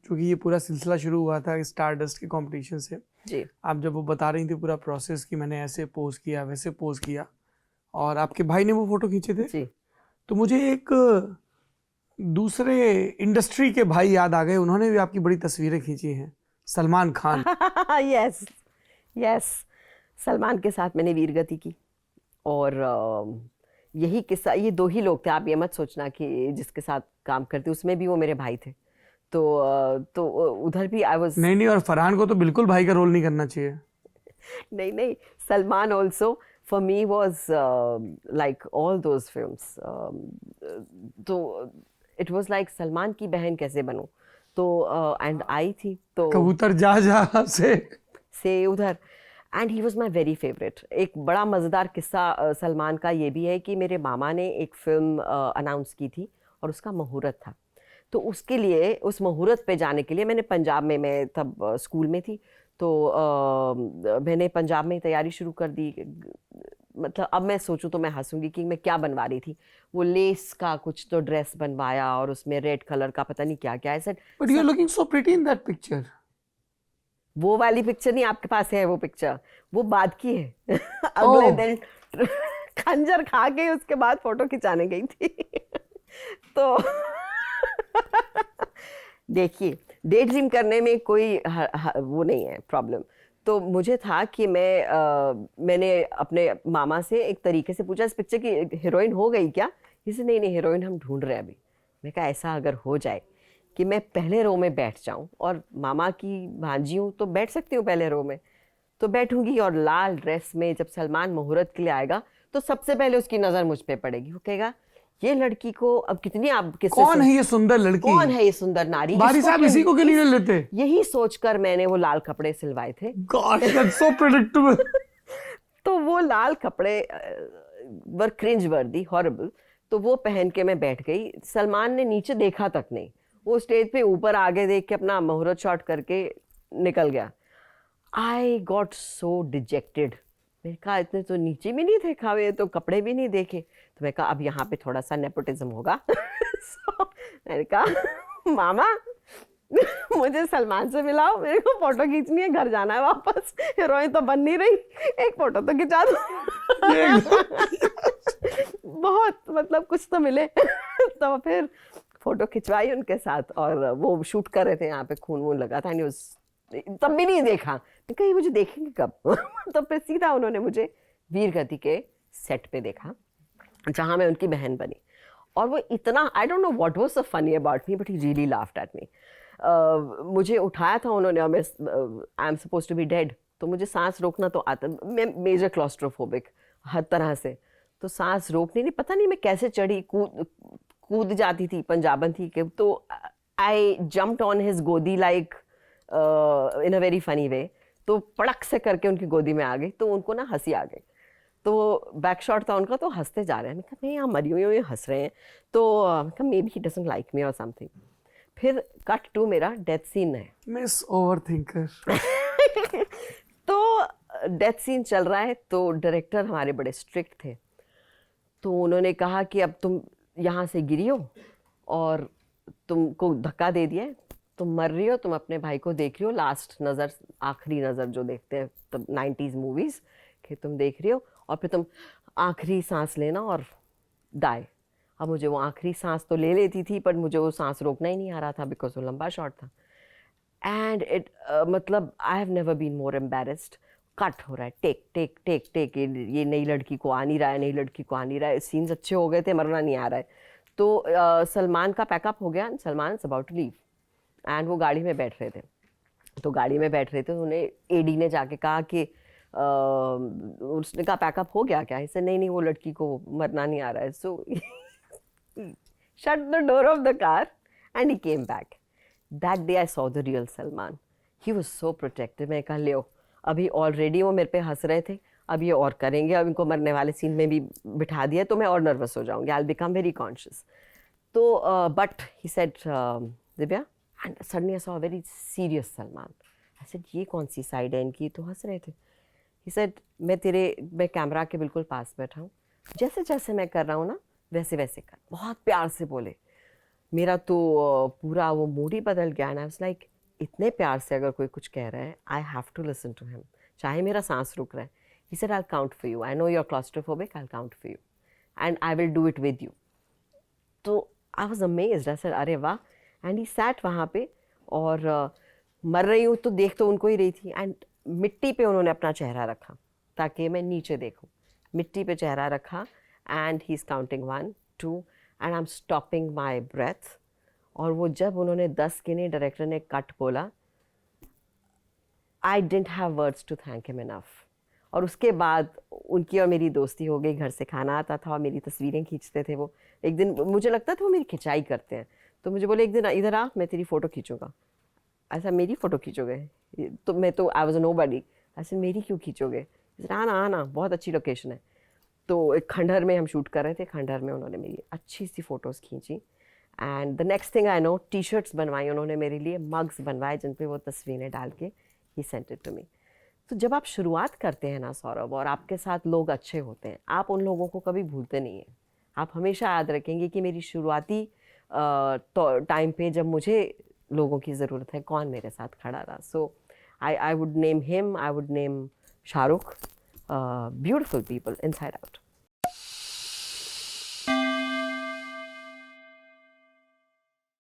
क्योंकि ये पूरा सिलसिला शुरू हुआ था स्टार डस्ट के कंपटीशन से जी। आप जब वो बता रही थी पूरा प्रोसेस कि मैंने ऐसे पोज किया वैसे पोज किया और आपके भाई ने वो फोटो खींचे थे जी। तो मुझे एक दूसरे इंडस्ट्री के भाई याद आ गए, उन्होंने भी आपकी बड़ी तस्वीरें खींची हैं, सलमान खान। यस यस, सलमान के साथ मैंने वीरगति की और यही किस्सा, ये दो ही लोग थे, आप ये मत सोचना कि जिसके साथ काम करते उसमें भी वो मेरे भाई थे। तो उधर भी आई वाज नहीं और फरहान को तो बिल्कुल भाई का रोल नहीं करना चाहिए। नहीं, Salman also for me was like all those films. तो it was like सलमान की बहन कैसे बनूं, तो and आई थी तो कबूतर जा से उधर, and he was my very favourite. एक बड़ा मज़ेदार किस्सा सलमान का ये भी है कि मेरे मामा ने एक फ़िल्म अनाउंस की थी और उसका मुहूर्त था, तो उसके लिए उस मुहूर्त पे जाने के लिए मैंने पंजाब में, मैं तब स्कूल में थी, तो मैंने पंजाब में तैयारी शुरू कर दी। मतलब अब मैं सोचूं तो मैं हंसूंगी कि मैं क्या बनवा रही थी, वो लेस का कुछ तो ड्रेस बनवाया और उसमें रेड कलर का पता नहीं क्या क्या ऐसा। But you are looking so pretty in that picture. वो वाली पिक्चर नहीं, आपके पास है वो पिक्चर, वो बाद की है। अगले दिन खंजर खा के उसके बाद फोटो खिंचाने गई थी। तो देखिए, डे ड्रीम करने में कोई वो नहीं है प्रॉब्लम। तो मुझे था कि मैंने अपने मामा से एक तरीके से पूछा, इस पिक्चर की हीरोइन हो गई क्या? इसे नहीं हीरोइन हम ढूंढ रहे हैं अभी। मैं कहा ऐसा अगर हो जाए कि मैं पहले रो में बैठ जाऊं, और मामा की भांजी हूँ तो बैठ सकती हूँ पहले रो में, तो बैठूंगी, और लाल ड्रेस में जब सलमान मुहूर्त के लिए आएगा तो सबसे पहले उसकी नज़र मुझ पे पड़ेगी। वो कहेगा ये लड़की को अब कितनी, आप किससे, कौन है ये सुंदर लड़की, कौन है ये सुंदर नारी, बारी साहब इसी को क्यों नहीं लेते? यही सोचकर मैंने वो लाल कपड़े सिलवाए थे। Gosh that's so predictable. तो वो लाल कपड़े वर क्रिंज वर्दी, हॉरिबल, तो वो पहन के मैं बैठ गई। सलमान ने नीचे देखा तक नहीं, वो स्टेज पे ऊपर आगे देख के अपना मुहूर्त शॉट करके निकल गया। I got so dejected. मैंने कहा इतने तो नीचे भी नहीं देखा हुए, तो कपड़े भी नहीं देखे, तो मैं कहा अब यहाँ पे थोड़ा सा नेपोटिज्म होगा। so, मैंने कहा मामा मुझे सलमान से मिलाओ, मेरे को फोटो खींचनी है, घर जाना है वापस, हीरोइन तो बन नहीं रही, एक फोटो तो खिंचा दो। बहुत मतलब कुछ तो मिले। तो फिर फोटो खिंचवाई उनके साथ, और वो शूट कर रहे थे, यहाँ पे खून वून लगा था, तब भी नहीं देखा। मैं कहीं मुझे देखेंगे कब? तो फिर सीधा उन्होंने मुझे वीरगति के सेट पे देखा जहाँ मैं उनकी बहन बनी, और वो इतना, I don't know what was so funny about me, but he really laughed at me. मुझे उठाया था उन्होंने, और मैं I am suppose to be dead, तो मुझे सांस रोकना तो आता, मैं मेजर क्लॉस्ट्रोफोबिक हर तरह से, तो सांस रोकनी नहीं, पता नहीं मैं कैसे चढ़ी, कूद जाती थी, पंजाबन थी कि, तो आई जम्प्ड ऑन हिज गोदी like in a very funny way, तो पड़क से करके उनकी गोदी में आ गई, तो उनको ना हंसी आ गई, तो बैक शॉट था उनका, तो हंसते जा रहे हैं। मैं कहा मैं यहाँ मरी हुई हूँ, ये हंस रहे हैं, तो may be he doesn't like me और समथिंग। फिर कट टू मेरा डेथ सीन है। Miss overthinker. तो डेथ सीन चल रहा है, तो डायरेक्टर हमारे बड़े स्ट्रिक्ट थे, तो उन्होंने कहा कि अब तुम यहाँ से गिरी हो और तुमको धक्का दे दिया है, तुम मर रही हो, तुम अपने भाई को देख रही हो, लास्ट नज़र, आखिरी नज़र जो देखते हैं तब 90s मूवीज़ कि तुम देख रही हो, और फिर तुम आखिरी सांस लेना और डाई। अब मुझे वो आखिरी सांस तो ले लेती थी, पर मुझे वो सांस रोकना ही नहीं आ रहा था, बिकॉज वो लंबा शॉट था। एंड इट मतलब I have never been more embarrassed. Cut हो रहा है, टेक टेक टेक टेक, ये नई लड़की को आ नहीं रहा है, नई लड़की को आ नहीं रहा है, सीन्स अच्छे हो गए थे, मरना नहीं आ रहा है। तो सलमान का पैकअप हो गया, Salman is about to leave, and वो गाड़ी में बैठ रहे थे, तो गाड़ी में बैठ रहे थे, उन्हें एडी ने जाके कहा कि उसने कहा पैकअप हो गया क्या? इसे नहीं वो लड़की को मरना नहीं आ रहा है। सो shut the door of the car and he came back. That day I saw the real Salman. He was so protective. मैं कहा ले, अभी ऑलरेडी वो मेरे पे हंस रहे थे, अब ये और करेंगे, अब इनको मरने वाले सीन में भी बिठा दिया तो मैं और नर्वस हो जाऊंगी, I'll become very conscious. तो but he said Divya, and suddenly I saw a very serious Salman. I said ये कौन सी साइड है इनकी? तो हंस रहे थे। He said मैं कैमरा के बिल्कुल पास बैठा हूँ, जैसे जैसे मैं कर रहा हूँ ना वैसे वैसे कर, बहुत प्यार से बोले। मेरा तो पूरा वो मूड ही बदल गया। एंड आई वाज लाइक, इतने प्यार से अगर कोई कुछ कह रहा है, I have to listen to him, चाहे मेरा सांस रुक रहा है। He said, I will count for you, I know you are claustrophobic, I will count for you and I will do it with you. तो I was amazed, I said अरे वाह। And he sat वहाँ पे, और मर रही हूँ तो देख तो उनको ही रही थी, एंड मिट्टी पे उन्होंने अपना चेहरा रखा ताकि मैं नीचे देखूँ। मिट्टी पे चेहरा रखा, and he is counting 1 2 and I am stopping my breath. और वो जब उन्होंने 10 गिने, डायरेक्टर ने कट बोला, I didn't have words to thank him enough. और उसके बाद उनकी और मेरी दोस्ती हो गई, घर से खाना आता था और मेरी तस्वीरें खींचते थे वो। एक दिन मुझे लगता था वो मेरी खिंचाई करते हैं, तो मुझे बोले एक दिन इधर आ, मैं तेरी फ़ोटो खींचूंगा। ऐसा, मेरी फ़ोटो खींचोगे? तो मैं तो आई वाज नो बडी। ऐसे मेरी क्यों खींचोगे? आना आना, बहुत अच्छी लोकेशन है। तो एक खंडहर में हम शूट कर रहे थे, खंडहर में उन्होंने मेरी अच्छी सी फ़ोटोज़ खींची। And the next thing I know, T shirts बनवाई उन्होंने मेरे लिए, मग्स बनवाए जिन पे वो तस्वीरें डाल के ही सेंट इट टू मी। तो जब आप शुरुआत करते हैं ना सौरभ, और आपके साथ लोग अच्छे होते हैं, आप उन लोगों को कभी भूलते नहीं हैं। आप हमेशा याद रखेंगे कि मेरी शुरुआती टाइम पे जब मुझे लोगों की ज़रूरत है, कौन मेरे साथ खड़ा रहा। So I would name him, I would name Shahrukh, beautiful people inside out.